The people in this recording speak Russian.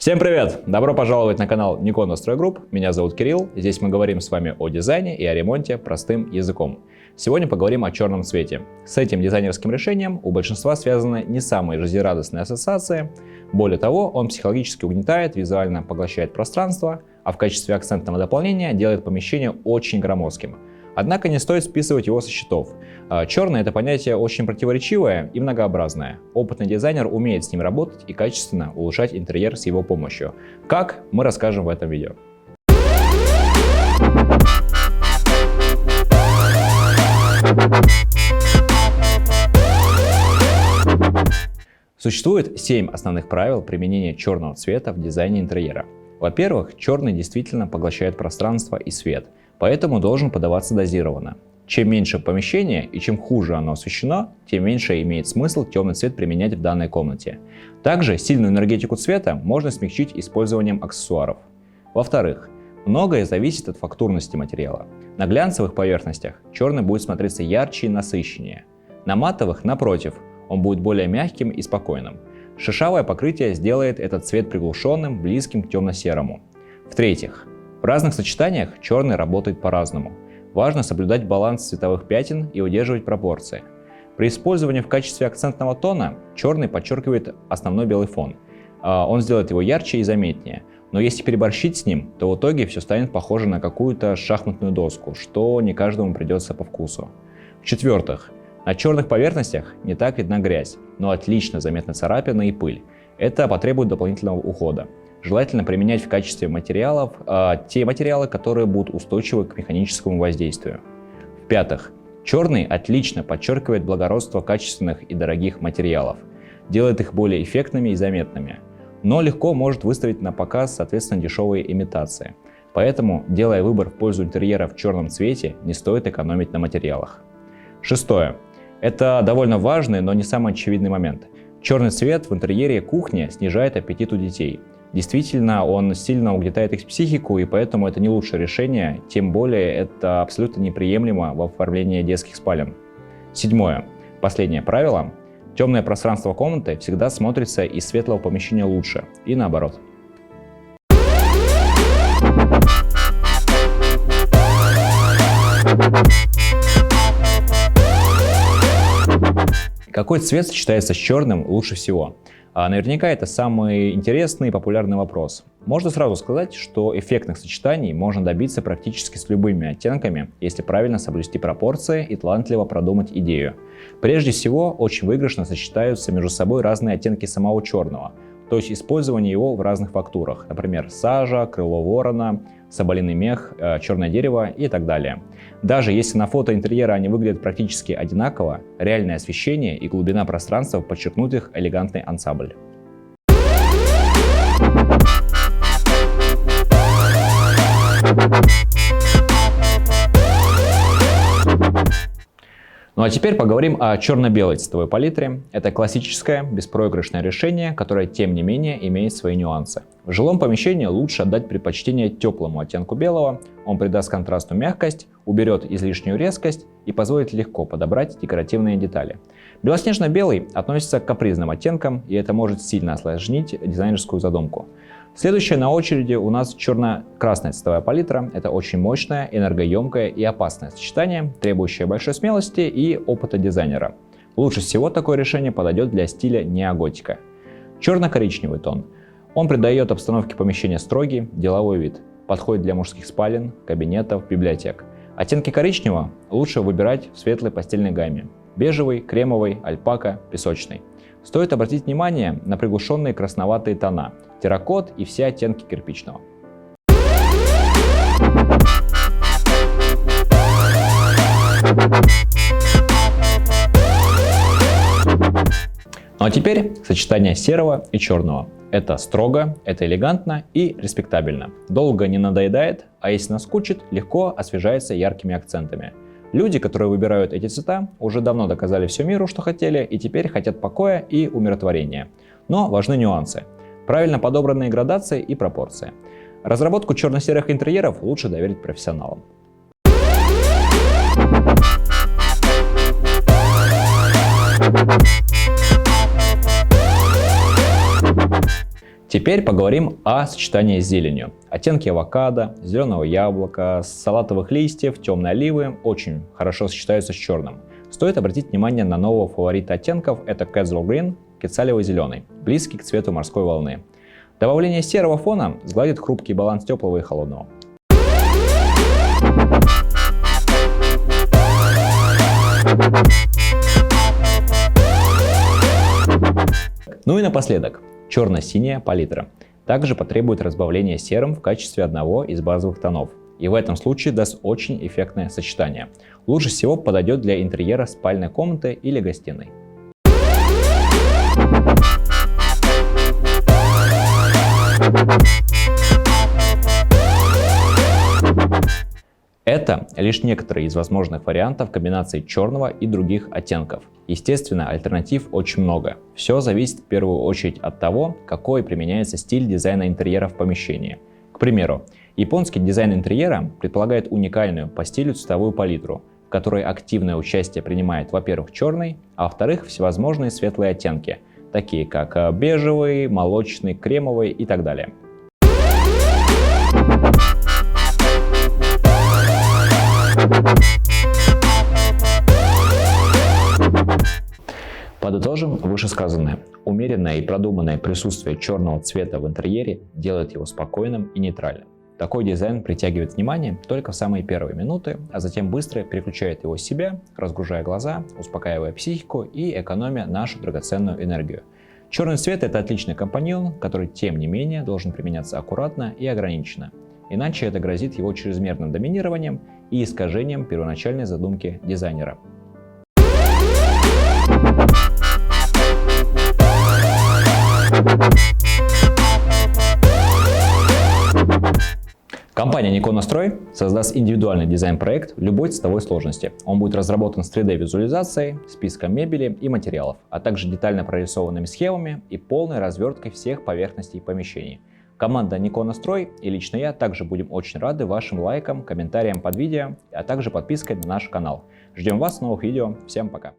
Всем привет! Добро пожаловать на канал Nikon Настрой Групп. Меня зовут Кирилл. Здесь мы говорим с вами о дизайне и о ремонте простым языком. Сегодня поговорим о черном цвете. С этим дизайнерским решением у большинства связаны не самые жизнерадостные ассоциации. Более того, он психологически угнетает, визуально поглощает пространство, а в качестве акцентного дополнения делает помещение очень громоздким. Однако не стоит списывать его со счетов. Черное — это понятие очень противоречивое и многообразное. Опытный дизайнер умеет с ним работать и качественно улучшать интерьер с его помощью. Как, мы расскажем в этом видео. Существует 7 основных правил применения черного цвета в дизайне интерьера. Во-первых, черный действительно поглощает пространство и свет, поэтому должен подаваться дозированно. Чем меньше помещение и чем хуже оно освещено, тем меньше имеет смысл темный цвет применять в данной комнате. Также сильную энергетику цвета можно смягчить использованием аксессуаров. Во-вторых, многое зависит от фактурности материала. На глянцевых поверхностях черный будет смотреться ярче и насыщеннее. На матовых, напротив, он будет более мягким и спокойным. Шершавое покрытие сделает этот цвет приглушенным, близким к темно-серому. В-третьих, в разных сочетаниях черный работает по-разному. Важно соблюдать баланс цветовых пятен и удерживать пропорции. При использовании в качестве акцентного тона черный подчеркивает основной белый фон. Он сделает его ярче и заметнее. Но если переборщить с ним, то в итоге все станет похоже на какую-то шахматную доску, что не каждому придется по вкусу. В-четвертых, на черных поверхностях не так видна грязь, но отлично заметны царапины и пыль. Это потребует дополнительного ухода. Желательно применять в качестве материалов те материалы, которые будут устойчивы к механическому воздействию. В-пятых, черный отлично подчеркивает благородство качественных и дорогих материалов, делает их более эффектными и заметными, но легко может выставить на показ, соответственно, дешевые имитации. Поэтому, делая выбор в пользу интерьера в черном цвете, не стоит экономить на материалах. Шестое. Это довольно важный, но не самый очевидный момент. Черный цвет в интерьере кухни снижает аппетит у детей. Действительно, он сильно угнетает их психику, и поэтому это не лучшее решение, тем более это абсолютно неприемлемо в оформлении детских спален. Седьмое. Последнее правило. Темное пространство комнаты всегда смотрится из светлого помещения лучше, и наоборот. Какой цвет сочетается с черным лучше всего? Наверняка это самый интересный и популярный вопрос. Можно сразу сказать, что эффектных сочетаний можно добиться практически с любыми оттенками, если правильно соблюсти пропорции и талантливо продумать идею. Прежде всего, очень выигрышно сочетаются между собой разные оттенки самого черного, то есть использование его в разных фактурах, например, сажа, крыло ворона, соболиный мех, черное дерево и так далее. Даже если на фото интерьера они выглядят практически одинаково, реальное освещение и глубина пространства подчеркнут их элегантный ансамбль. Ну а теперь поговорим о черно-белой цветовой палитре. Это классическое, беспроигрышное решение, которое, тем не менее, имеет свои нюансы. В жилом помещении лучше отдать предпочтение теплому оттенку белого, он придаст контрасту мягкость, уберет излишнюю резкость и позволит легко подобрать декоративные детали. Белоснежно-белый относится к капризным оттенкам, и это может сильно осложнить дизайнерскую задумку. Следующая на очереди у нас черно-красная цветовая палитра. Это очень мощное, энергоемкое и опасное сочетание, требующее большой смелости и опыта дизайнера. Лучше всего такое решение подойдет для стиля неоготика. Черно-коричневый тон. Он придает обстановке помещения строгий, деловой вид. Подходит для мужских спален, кабинетов, библиотек. Оттенки коричневого лучше выбирать в светлой постельной гамме. Бежевый, кремовый, альпака, песочный. Стоит обратить внимание на приглушенные красноватые тона, терракот и все оттенки кирпичного. Ну а теперь сочетание серого и черного. Это строго, это элегантно и респектабельно. Долго не надоедает, а если наскучит, легко освежается яркими акцентами. Люди, которые выбирают эти цвета, уже давно доказали всему миру, что хотели, и теперь хотят покоя и умиротворения. Но важны нюансы. Правильно подобранные градации и пропорции. Разработку черно-серых интерьеров лучше доверить профессионалам. Теперь поговорим о сочетании с зеленью. Оттенки авокадо, зеленого яблока, салатовых листьев, темной оливы очень хорошо сочетаются с черным. Стоит обратить внимание на нового фаворита оттенков, это Casual Green, кецалевый зеленый, близкий к цвету морской волны. Добавление серого фона сгладит хрупкий баланс теплого и холодного. Ну и напоследок, черно-синяя палитра также потребует разбавления серым в качестве одного из базовых тонов. И в этом случае даст очень эффектное сочетание. Лучше всего подойдет для интерьера спальной комнаты или гостиной. Это лишь некоторые из возможных вариантов комбинации черного и других оттенков. Естественно, альтернатив очень много. Все зависит в первую очередь от того, какой применяется стиль дизайна интерьера в помещении. К примеру, японский дизайн интерьера предполагает уникальную по стилю цветовую палитру, в которой активное участие принимает, во-первых, черный, а во-вторых, всевозможные светлые оттенки, такие как бежевый, молочный, кремовый и так далее. Подытожим вышесказанное. Умеренное и продуманное присутствие черного цвета в интерьере делает его спокойным и нейтральным. Такой дизайн притягивает внимание только в самые первые минуты, а затем быстро переключает его с себя, разгружая глаза, успокаивая психику и экономя нашу драгоценную энергию. Черный цвет – это отличный компаньон, который, тем не менее, должен применяться аккуратно и ограниченно. Иначе это грозит его чрезмерным доминированием и искажением первоначальной задумки дизайнера. Компания Nikon Настрой создаст индивидуальный дизайн-проект любой цветовой сложности. Он будет разработан с 3D-визуализацией, списком мебели и материалов, а также детально прорисованными схемами и полной разверткой всех поверхностей помещений. Команда Nikon Настрой и лично я также будем очень рады вашим лайкам, комментариям под видео, а также подпиской на наш канал. Ждем вас в новых видео. Всем пока!